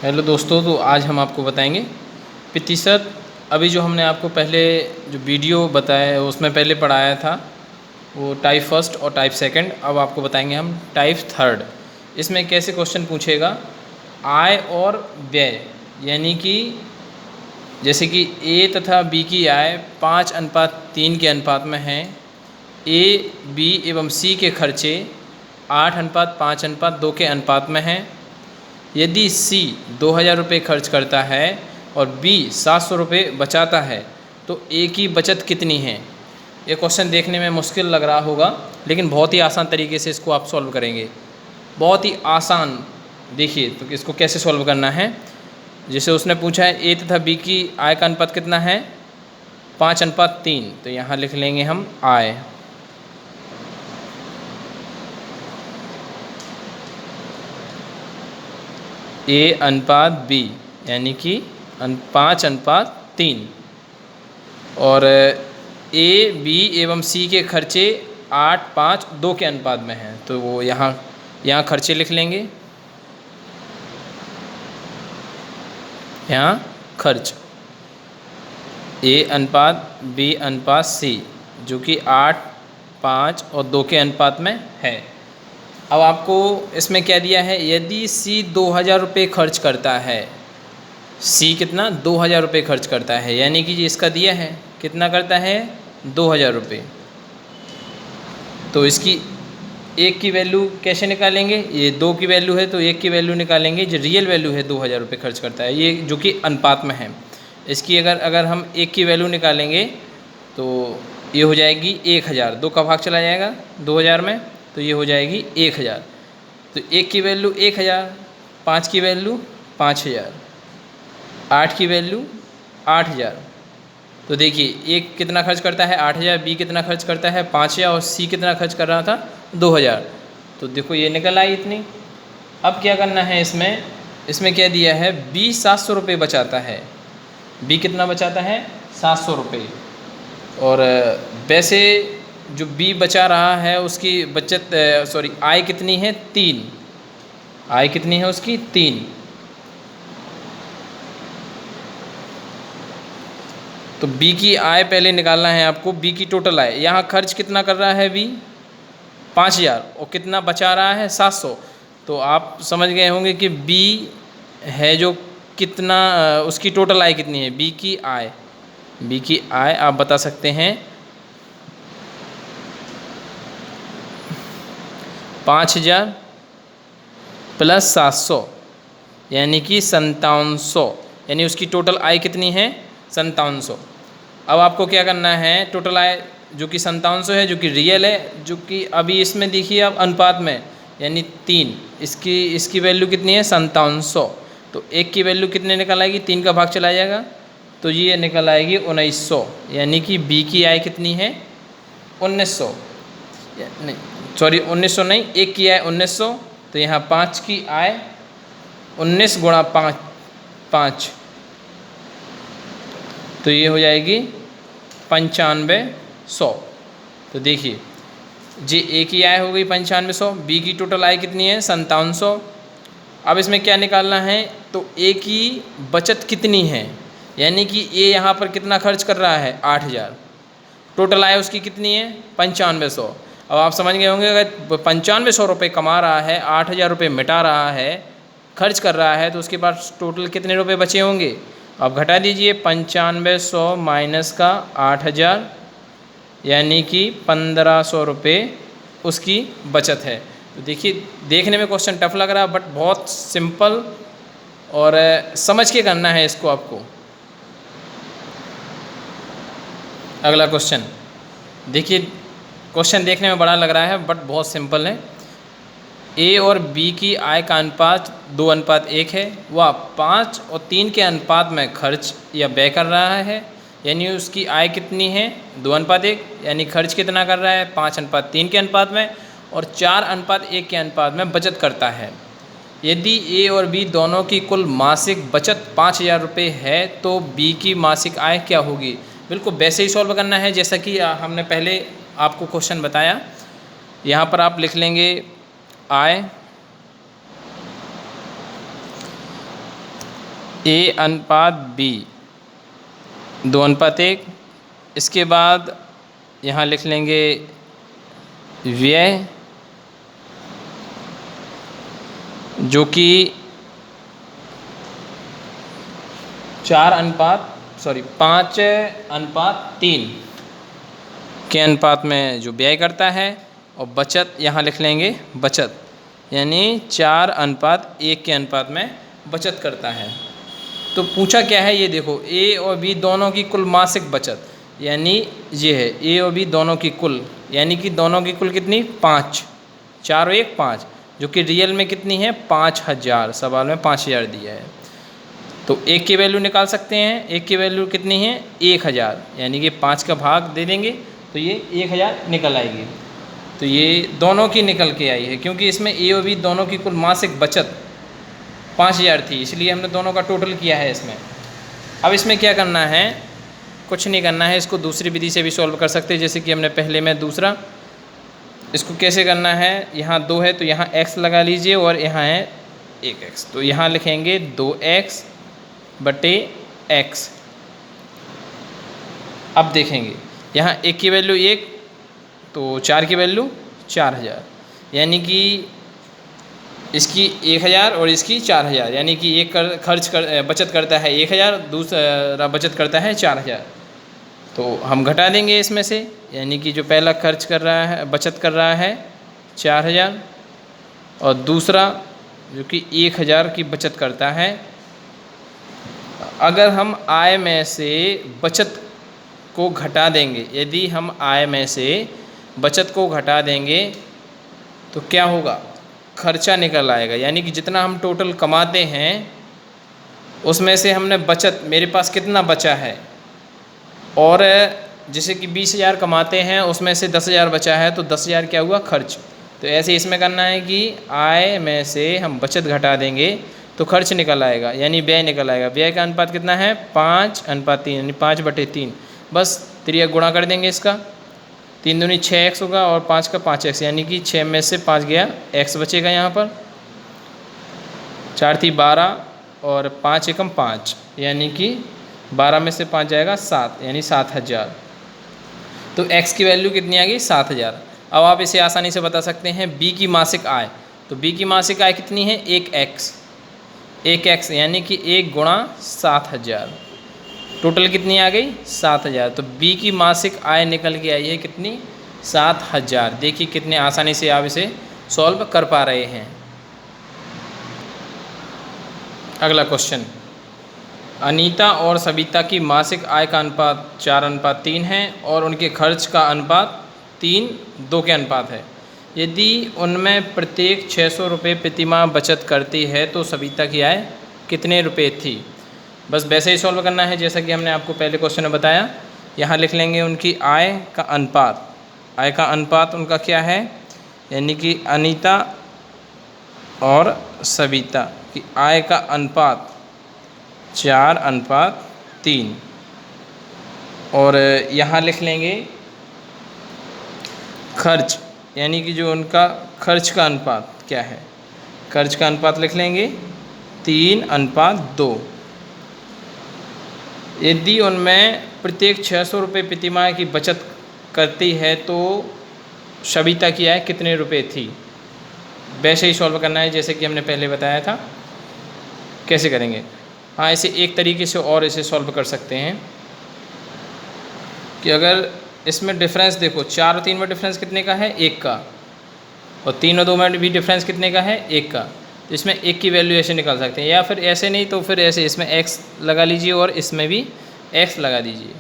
Hello दोस्तों, तो आज हम आपको बताएंगे प्रतिशत। अभी जो हमने आपको पहले जो वीडियो बताया है उसमें पहले पढ़ाया था वो टाइप फर्स्ट और टाइप सेकंड। अब आपको बताएंगे हम टाइप थर्ड। इसमें कैसे क्वेश्चन पूछेगा, आय और व्यय, यानी कि जैसे कि ए तथा बी की आय 5:3 के अनुपात में है, ए बी एवं सी के खर्चे 8:5:2 के अनुपात में हैं। यदि सी 2000 रुपये खर्च करता है और बी 700 रुपये बचाता है तो ए की बचत कितनी है। ये क्वेश्चन देखने में मुश्किल लग रहा होगा, लेकिन बहुत ही आसान तरीके से इसको आप सॉल्व करेंगे। बहुत ही आसान। देखिए तो इसको कैसे सॉल्व करना है। जैसे उसने पूछा है ए तथा बी की आय का अनुपात कितना है, 5:3। तो यहाँ लिख लेंगे हम आय। ए अनुपात बी यानी कि 5:3 और ए बी एवं सी के खर्चे 8:5:2 के अनुपात में हैं। तो वो यहाँ खर्चे लिख लेंगे। यहाँ खर्च ए अनुपात बी अनुपात सी जो कि 8:5:2 के अनुपात में है। अब आपको इसमें क्या दिया है, यदि सी 2000 रुपये खर्च करता है, सी कितना 2000 रुपये खर्च करता है, यानी कि इसका दिया है कितना करता है 2000 रुपये। तो इसकी एक की वैल्यू कैसे निकालेंगे, ये 2 की वैल्यू है तो एक की वैल्यू निकालेंगे। जो रियल वैल्यू है 2000 रुपये खर्च करता है, ये जो कि अनुपात में है। इसकी अगर हम एक की वैल्यू निकालेंगे तो ये हो जाएगी 1000। 2 का भाग चला जाएगा 2000 में, तो ये हो जाएगी 1000। तो एक की वैल्यू 1000, 5 की वैल्यू 5000, 8 की वैल्यू 8000। तो देखिए एक कितना खर्च करता है 8000, बी कितना खर्च करता है 5000 और सी कितना खर्च कर रहा था 2000। तो देखो ये निकल आई इतनी। अब क्या करना है, इसमें क्या दिया है, बी 700 रुपये बचाता है। बी कितना बचाता है 700 रुपये। और वैसे जो बी बचा रहा है उसकी आय कितनी है 3। आय कितनी है उसकी 3। तो बी की आय पहले निकालना है आपको, बी की टोटल आय। यहाँ खर्च कितना कर रहा है बी 5000 और कितना बचा रहा है 700। तो आप समझ गए होंगे कि बी है जो कितना, उसकी टोटल आय कितनी है। बी की आय आप बता सकते हैं 5000 प्लस 700 यानी कि 5700, यानी उसकी टोटल आय कितनी है 5700। अब आपको क्या करना है, टोटल आय जो कि 5700 है, जो कि रियल है, जो कि अभी इसमें देखिए आप अनुपात में यानी 3, इसकी वैल्यू कितनी है 5700। तो एक की वैल्यू कितने निकल आएगी, 3 का भाग चला जाएगा तो ये निकल आएगी 1900, यानी कि बी की आय कितनी है 1900। नहीं सॉरी 1900 नहीं, एक की आय 1900। तो यहाँ 5 की आय 19 गुणा 5, तो ये हो जाएगी 9500। तो देखिए जी ए की आय हो गई 9500, बी की टोटल आय कितनी है 5700। अब इसमें क्या निकालना है, तो ए की बचत कितनी है, यानी कि ए यहाँ पर कितना खर्च कर रहा है 8000, टोटल आय उसकी कितनी है 9500। अब आप समझ गए होंगे, अगर 9500 रुपये कमा रहा है, 8000 रुपये मिटा रहा है, खर्च कर रहा है, तो उसके पास टोटल कितने रुपये बचे होंगे। अब घटा दीजिए 9500 माइनस का 8000, यानी कि 1500 रुपये उसकी बचत है। तो देखिए देखने में क्वेश्चन टफ लग रहा है, बट बहुत सिंपल और समझ के करना है इसको आपको। अगला क्वेश्चन देखिए, क्वेश्चन देखने में बड़ा लग रहा है बट बहुत सिंपल है। ए और बी की आय का अनुपात 2:1 है। वह 5 और 3 के अनुपात में खर्च या व्यय कर रहा है, यानी उसकी आय कितनी है 2:1, यानी खर्च कितना कर रहा है 5:3 के अनुपात में, और 4:1 के अनुपात में बचत करता है। यदि ए और बी दोनों की कुल मासिक बचत 5000 रुपये है तो बी की मासिक आय क्या होगी। बिल्कुल वैसे ही सॉल्व करना है जैसा कि हमने पहले आपको क्वेश्चन बताया। यहाँ पर आप लिख लेंगे आय A अनुपात B 2:1। इसके बाद यहाँ लिख लेंगे व्यय, जो कि 5:3 के अनुपात में जो व्यय करता है। और बचत यहाँ लिख लेंगे बचत, यानी 4:1 के अनुपात में बचत करता है। तो पूछा क्या है ये देखो, ए और बी दोनों की कुल मासिक बचत, यानी ये है ए और बी दोनों की कुल, यानी कि दोनों की कुल कितनी 5, 4 और 1 5, जो कि रियल में कितनी है 5000। सवाल में 5000 दिया है। तो एक की वैल्यू निकाल सकते हैं। एक की वैल्यू कितनी है 1000, यानी कि 5 का भाग दे देंगे तो ये 1000 निकल आएगी। तो ये दोनों की निकल के आई है, क्योंकि इसमें ए और बी दोनों की कुल मासिक बचत 5000 थी, इसलिए हमने दोनों का टोटल किया है इसमें। अब इसमें क्या करना है, कुछ नहीं करना है, इसको दूसरी विधि से भी सॉल्व कर सकते हैं, जैसे कि हमने पहले में दूसरा। इसको कैसे करना है, यहाँ 2 है तो यहाँ x लगा लीजिए और यहाँ है 1x, तो यहाँ लिखेंगे 2x बटे x। अब देखेंगे यहाँ 1 की वैल्यू 1, तो 4 की वैल्यू 4000, यानी कि इसकी 1000 और इसकी 4000, यानी कि एक बचत करता है 1000, दूसरा बचत करता है 4000। तो हम घटा देंगे इसमें से, यानी कि जो पहला खर्च कर रहा है बचत कर रहा है 4000, और दूसरा जो कि 1000 की बचत करता है। अगर हम आय में से बचत को घटा देंगे, यदि हम आय में से बचत को घटा देंगे तो क्या होगा, खर्चा निकल आएगा। यानी कि जितना हम टोटल कमाते हैं उसमें से हमने बचत, मेरे पास कितना बचा है, और जैसे कि 20000 कमाते हैं उसमें से 10000 बचा है, तो 10000 क्या हुआ खर्च। तो ऐसे इसमें करना है कि आय में से हम बचत घटा देंगे तो खर्च निकल आएगा, यानी व्यय निकल आएगा। व्यय का अनुपात कितना है 5:3, यानी 5/3। बस त्रिया गुणा कर देंगे इसका, 3 दूनी 6x होगा और 5 का 5x, यानी कि 6 में से 5 गया, x बचेगा यहाँ पर। 4 थी 12 और 5 एकम 5, यानी कि 12 में से 5 जाएगा 7, यानी 7000। तो x की वैल्यू कितनी आ गई 7000। अब आप इसे आसानी से बता सकते हैं b की मासिक आय। तो b की मासिक आय कितनी है 1x, यानी कि 1 गुणा 7000, टोटल कितनी आ गई 7000। तो b की मासिक आय निकल के आई है कितनी 7000। देखिए कितने आसानी से आप इसे सॉल्व कर पा रहे हैं। अगला क्वेश्चन, अनीता और सविता की मासिक आय का अनुपात 4:3 है और उनके खर्च का अनुपात 3:2 के अनुपात है। यदि उनमें प्रत्येक 600 रुपये प्रतिमाह बचत करती है तो सविता की आय कितने रुपए थी। बस वैसे ही सॉल्व करना है जैसा कि हमने आपको पहले क्वेश्चन में बताया। यहाँ लिख लेंगे उनकी आय का अनुपात। आय का अनुपात उनका क्या है, यानी कि अनीता और सविता की आय का अनुपात 4:3। और यहाँ लिख लेंगे खर्च, यानी कि जो उनका खर्च का अनुपात क्या है, खर्च का अनुपात लिख लेंगे 3:2। यदि उनमें प्रत्येक 600 रुपये प्रतिमाह की बचत करती है तो सविता की आय कितने रुपए थी। वैसे ही सॉल्व करना है जैसे कि हमने पहले बताया था। कैसे करेंगे, हाँ इसे एक तरीके से और इसे सॉल्व कर सकते हैं कि अगर इसमें डिफरेंस देखो 4 और 3 में डिफरेंस कितने का है 1 का, और 3 और 2 में भी डिफरेंस कितने का है 1 का। तो इसमें 1 की वैल्यू ऐसे निकाल सकते हैं, या फिर ऐसे नहीं तो फिर ऐसे इसमें x लगा लीजिए और इसमें भी x लगा दीजिए।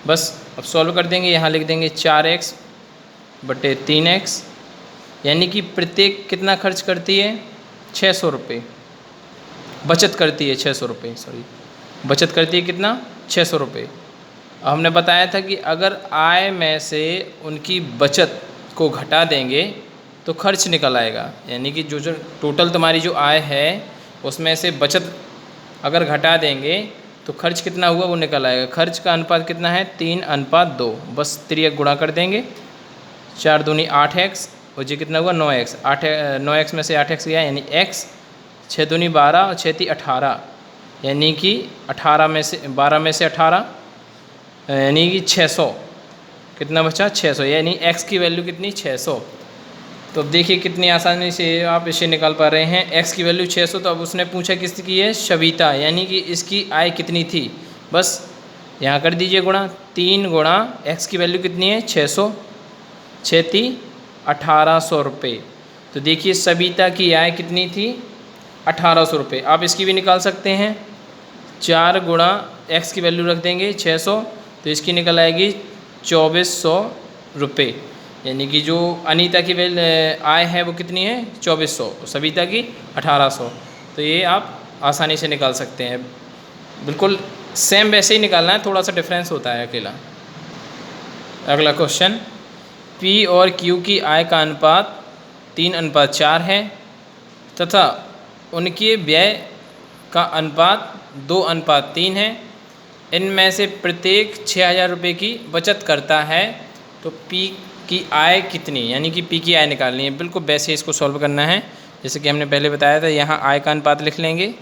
बस अब सॉल्व कर देंगे। यहाँ लिख देंगे 4x बटे 3x, यानी कि प्रत्येक कितना खर्च करती है 600 रुपये, बचत करती है 600 रुपये, सॉरी बचत करती है कितना 600 रुपये। हमने बताया था कि अगर आय में से उनकी बचत को घटा देंगे तो खर्च निकल आएगा, यानी कि जो टोटल तुम्हारी जो आय है उसमें से बचत अगर घटा देंगे तो खर्च कितना हुआ वो निकल आएगा। खर्च का अनुपात कितना है 3:2। बस त्रियक गुणा कर देंगे, 4 दूनी 8x और जी कितना हुआ 9x। 9x में से 8x गया यानी x, 6 दूनी 12 और 6 थी 18, यानी कि 18 में से 12 में से 18 यानी कि 600। कितना बचा? 600, यानी x की वैल्यू कितनी? 600। तो अब देखिए कितनी आसानी से आप इसे निकाल पा रहे हैं। x की वैल्यू 600, तो अब उसने पूछा किसकी है? शबीता, यानी कि इसकी आय कितनी थी। बस यहाँ कर दीजिए गुणा, 3 गुणा x की वैल्यू कितनी है? 600, 6 1800 रुपये। तो देखिए सबिता की आय कितनी थी? 1800 रुपये। आप इसकी भी निकाल सकते हैं, 4 गुणा x की वैल्यू रख देंगे 600, तो इसकी निकल आएगी 2400 रुपये। यानी कि जो अनीता की आय है वो कितनी है? 2400, सबिता की 1800। तो ये आप आसानी से निकाल सकते हैं। बिल्कुल सेम वैसे ही निकालना है, थोड़ा सा डिफरेंस होता है अकेला। अगला क्वेश्चन, P और Q की आय का अनुपात 3:4 है तथा उनके व्यय का अनुपात 2:3 है। इनमें से प्रत्येक 6000 रुपये की बचत करता है, तो P की आय कितनी? यानी कि P की आय निकालनी है। बिल्कुल वैसे इसको सॉल्व करना है जैसे कि हमने पहले बताया था। यहाँ आय का अनुपात लिख लेंगे,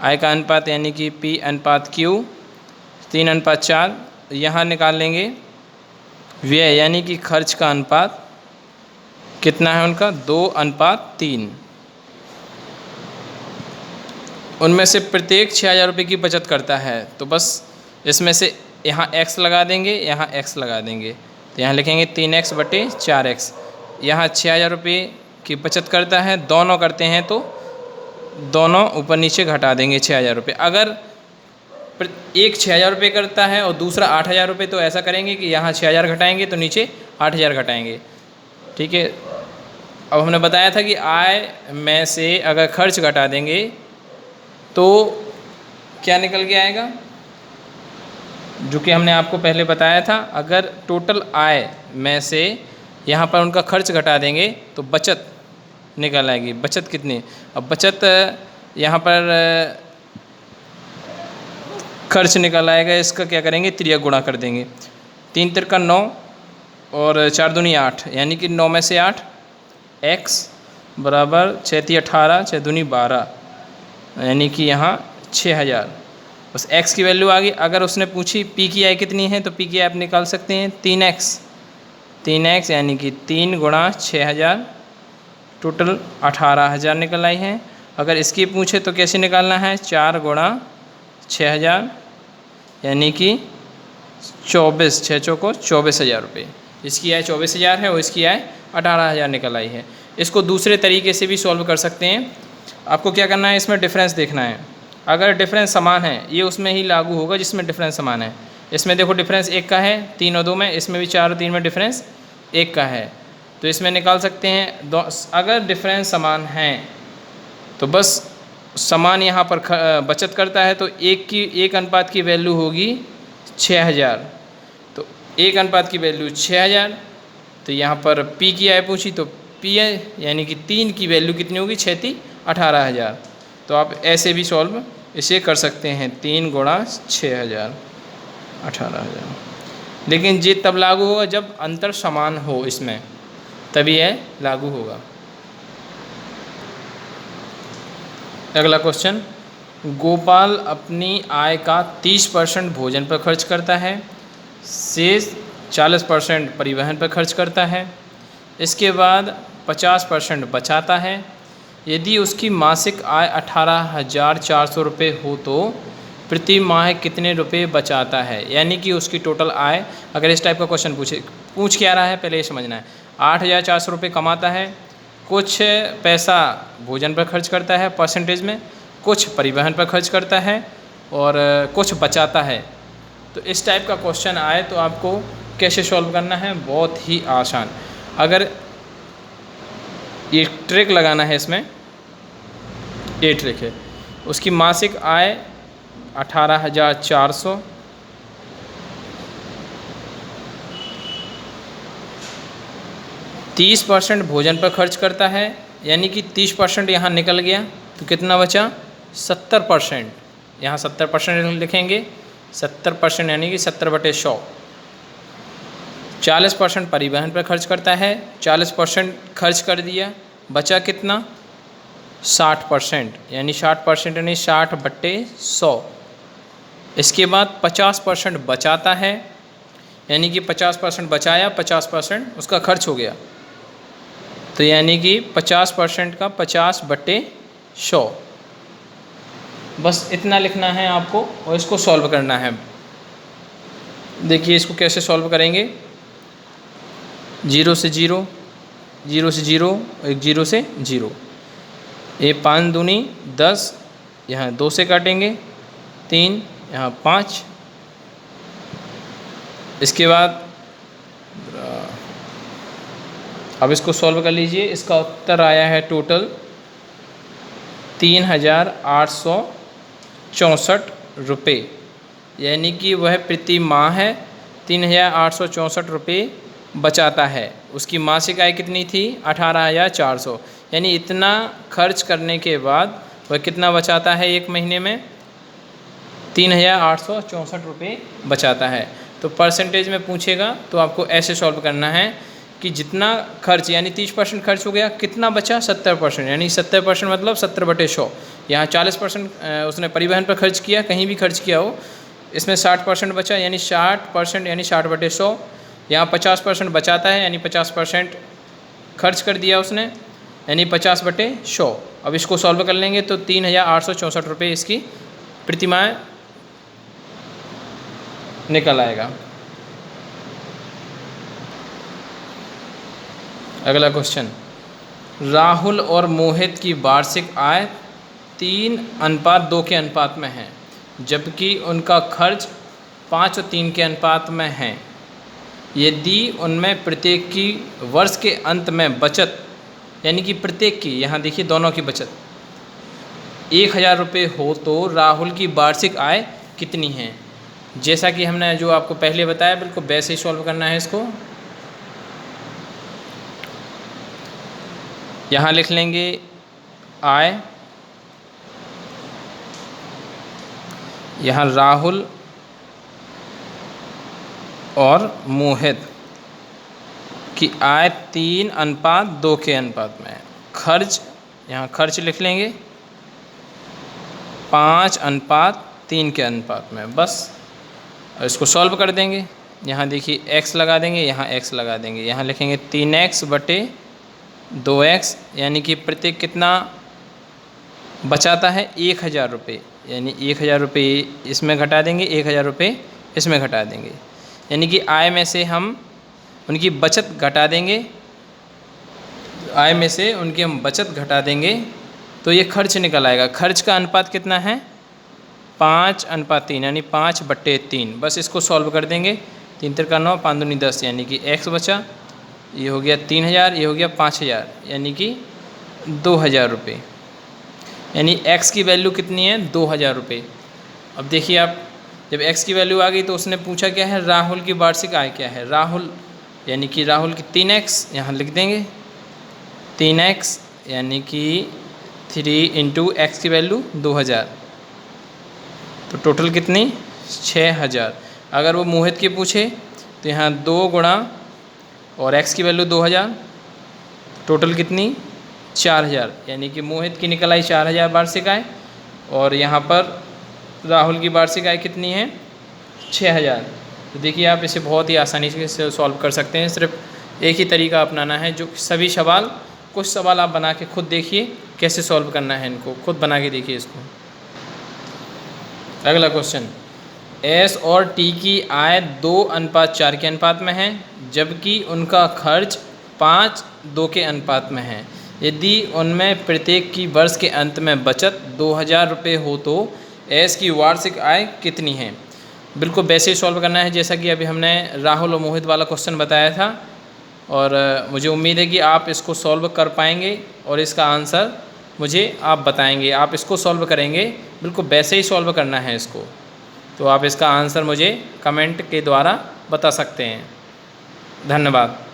आय का अनुपात यानी कि P/Q 3:4। यहाँ निकाल लेंगे व्यय यानी कि खर्च का अनुपात कितना है उनका? 2:3। उनमें से प्रत्येक 6000 रुपये की बचत करता है, तो बस इसमें से यहाँ x लगा देंगे, यहाँ x लगा देंगे, तो यहाँ लिखेंगे 3x/4x। यहाँ 6000 रुपये की बचत करता है, दोनों करते हैं तो दोनों ऊपर नीचे घटा देंगे 6000 रुपये। अगर एक 6000 रुपये करता है और दूसरा 8000 रुपये, तो ऐसा करेंगे कि यहाँ 6000 घटाएंगे तो नीचे 8000 घटाएंगे। ठीक है। अब हमने बताया था कि आय में से अगर खर्च घटा देंगे तो क्या निकल के आएगा, जो कि हमने आपको पहले बताया था। अगर टोटल आय में से यहाँ पर उनका खर्च घटा देंगे तो बचत निकल आएगी। बचत कितनी? अब बचत यहाँ पर खर्च निकल आएगा, इसका क्या करेंगे? 3 गुणा कर देंगे। 3 तिरका 9 और 4 दूनी 8, यानी कि 9 में से 8, x बराबर 6 18, 6 दूनी 12, यानी कि यहाँ 6000। बस x की वैल्यू आ गई। अगर उसने पूछी P की आय कितनी है, तो P की आय आप निकाल सकते हैं 3x यानी कि 3 गुणा 6000, टोटल 18000 निकल आई है। अगर इसकी पूछे तो कैसे निकालना है? 4 गुणा 6000 यानी कि 24, 6 चौको 24,000 रुपये। इसकी आय 24,000 है और इसकी आय 18,000 निकल आई है। इसको दूसरे तरीके से भी सॉल्व कर सकते हैं। आपको क्या करना है, इसमें डिफरेंस देखना है। अगर डिफरेंस समान है, ये उसमें ही लागू होगा जिसमें डिफरेंस समान है। इसमें देखो डिफरेंस 1 का है, 3 और 2 में, इसमें भी 4 और 3 में डिफरेंस 1 का है, तो इसमें निकाल सकते हैं। अगर डिफरेंस समान है तो बस समान यहाँ पर बचत करता है, तो 1 अनुपात की वैल्यू होगी 6000, तो 1 अनुपात की वैल्यू 6000। तो यहाँ पर P की आय पूछी तो P यानी कि 3 की वैल्यू कितनी होगी? 6 18,000। तो आप ऐसे भी सॉल्व इसे कर सकते हैं, 3 गुणा 6000 18,000। लेकिन ये तब लागू होगा जब अंतर समान हो, इसमें तभी यह लागू होगा। अगला क्वेश्चन, गोपाल अपनी आय का 30% भोजन पर खर्च करता है, शेष 40% परिवहन पर खर्च करता है, इसके बाद 50% बचाता है। यदि उसकी मासिक आय 18,400 रुपये हो तो प्रति माह कितने रुपए बचाता है? यानी कि उसकी टोटल आय, अगर इस टाइप का क्वेश्चन पूछ क्या रहा है पहले ये समझना है। 8,400 रुपये कमाता है, कुछ पैसा भोजन पर खर्च करता है परसेंटेज में, कुछ परिवहन पर खर्च करता है और कुछ बचाता है। तो इस टाइप का क्वेश्चन आए तो आपको कैसे सॉल्व करना है? बहुत ही आसान। अगर ये ट्रिक लगाना है, इसमें ये ट्रिक है। उसकी मासिक आय 18,400, तीस 30% भोजन पर खर्च करता है, यानी कि 30% यहाँ निकल गया, तो कितना बचा? 70%। यहाँ 70% लिखेंगे, 70% यानी कि 70/100। 40% परिवहन पर खर्च करता है, 40% खर्च कर दिया, बचा कितना? 60%, यानी 60% यानी 60/100। इसके बाद 50% बचाता है, यानी कि 50% बचाया, 50% उसका खर्च हो गया, तो यानी कि 50% का 50/100। बस इतना लिखना है आपको और इसको सॉल्व करना है। देखिए इसको कैसे सॉल्व करेंगे। 0 से 0, 0 से 0, एक 0 से 0, ये 5 दूनी 10, यहाँ 2 से काटेंगे 3, यहाँ 5। इसके बाद अब इसको सॉल्व कर लीजिए। इसका उत्तर आया है टोटल 3864 रुपये, यानी कि वह प्रति माह है 3864 रुपये बचाता है। उसकी मासिक आय कितनी थी? 18,400, यानी इतना खर्च करने के बाद वह कितना बचाता है एक महीने में? 3864 रुपये बचाता है। तो परसेंटेज में पूछेगा तो आपको ऐसे सॉल्व करना है कि जितना खर्च यानी 30% खर्च हो गया, कितना बचा? 70%, यानी 70% मतलब 70/100। यहाँ 40% उसने परिवहन पर खर्च किया, कहीं भी खर्च किया हो, इसमें 60% बचा, यानी 60% यानी 60/100। यहाँ 50% बचाता है, यानी 50% खर्च कर दिया उसने, यानी 50/100। अब इसको सॉल्व कर लेंगे तो 3864 रुपये इसकी प्रतिमाह निकल आएगा। अगला क्वेश्चन, राहुल और मोहित की वार्षिक आय 3:2 के अनुपात में है, जबकि उनका खर्च 5 और 3 के अनुपात में है। यदि उनमें प्रत्येक की वर्ष के अंत में बचत, यानी कि प्रत्येक की, यहाँ देखिए दोनों की बचत 1000 रुपये हो तो राहुल की वार्षिक आय कितनी है? जैसा कि हमने जो आपको पहले बताया बिल्कुल वैसे ही सॉल्व करना है इसको। यहाँ लिख लेंगे आय, यहाँ राहुल और मोहित की आय 3:2 के अनुपात में है। खर्च, यहाँ खर्च लिख लेंगे 5:3 के अनुपात में, बस इसको सॉल्व कर देंगे। यहाँ देखिए x लगा देंगे, यहाँ x लगा देंगे, यहाँ लिखेंगे 3x/2x, यानी कि प्रत्येक कितना बचाता है? 1000 रुपये, यानी 1000 रुपये इसमें घटा देंगे, 1000 रुपये इसमें घटा देंगे, यानी कि आय में से हम उनकी बचत घटा देंगे, आय में से उनकी हम बचत घटा देंगे तो ये खर्च निकल आएगा। खर्च का अनुपात कितना है? 5:3, यानी 5/3। बस इसको सॉल्व कर देंगे। 3 × 9, 5 दूनी 10, यानी कि x बचा, ये हो गया 3000, ये हो गया 5000, यानी कि 2000 रुपये, यानी x की वैल्यू कितनी है? 2000 रुपये। अब देखिए आप, जब x की वैल्यू आ गई तो उसने पूछा क्या है? राहुल की वार्षिक आय क्या है? राहुल यानी कि राहुल की 3x, यहाँ लिख देंगे 3x, यानी कि 3 × x की वैल्यू 2000, तो टोटल कितनी? 6000। अगर वो मोहित की पूछे तो यहाँ 2 गुणा और x की वैल्यू 2000, टोटल कितनी? 4000, यानी कि मोहित की निकल आई 4000 वार्षिक आय, और यहाँ पर राहुल की वार्षिक आय कितनी है? 6000। तो देखिए आप इसे बहुत ही आसानी से सॉल्व कर सकते हैं। सिर्फ एक ही तरीका अपनाना है, जो सभी सवाल, कुछ सवाल आप बना के खुद देखिए कैसे सॉल्व करना है, इनको खुद बना के देखिए इसको। अगला क्वेश्चन, S और T की आय 2:4 के अनुपात में है, जबकि उनका खर्च 5:2 के अनुपात में है। यदि उनमें प्रत्येक की वर्ष के अंत में बचत 2000 रुपये हो तो S की वार्षिक आय कितनी है? बिल्कुल वैसे ही सॉल्व करना है जैसा कि अभी हमने राहुल और मोहित वाला क्वेश्चन बताया था, और मुझे उम्मीद है कि आप इसको सॉल्व कर पाएंगे और इसका आंसर मुझे आप बताएंगे। आप इसको सॉल्व करेंगे, बिल्कुल वैसे ही सॉल्व करना है इसको, तो आप इसका आंसर मुझे कमेंट के द्वारा बता सकते हैं। धन्यवाद।